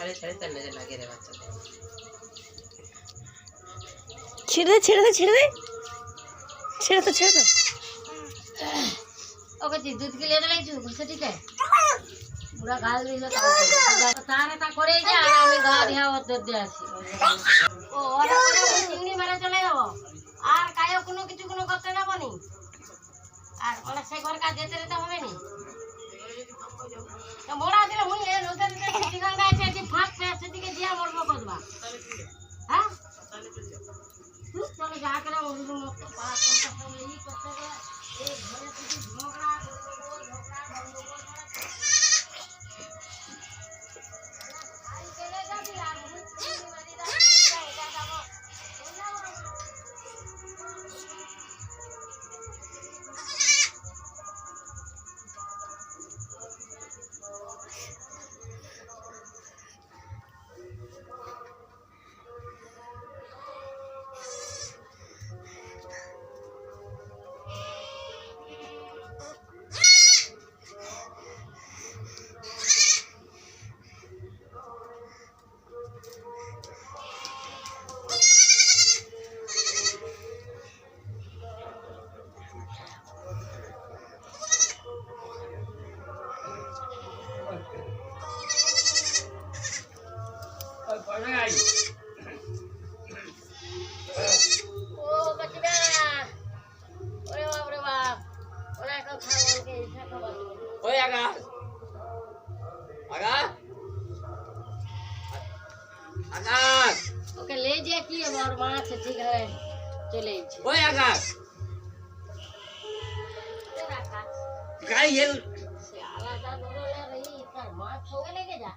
ছেড়ে ছেড়ে তার লেজে লাগিয়ে দে বাচ্চাদের। ছেড়ে দে ছেড়ে দে ছেড়ে দে ছেড়ে তো ছেড়ে তো ओके जी दूध के लिए नहीं चुप से ठीक है पूरा गाल दिल तारे ता करे जा আর আমি গা দিয়া ওতে দিয়েছি ও ওরা করে চিংড়ি মারা চলে যাব আর কায়ও কোনো কিছু কোনো করতে যাব নি আর ওরা সে ঘর কাজ যেতে রেতে হবে নি তো মোড়া দিলে মুই এ নদীতে চিঠি গঙ্গা আছে যে ফাঁক পে সেদিকে দিয়া মরবো কদবা হ্যাঁ তুই চলে যা করে ওগুলো মত পাড়া কোনটা সব এই করতে গেলে এই ঘরে কিছু ঝগড়া ओके ले जा की और वहां से ठीक है चले ओए आकाश तेरा का काय ये साला दा बोले रही तर मां छोगे लेके जा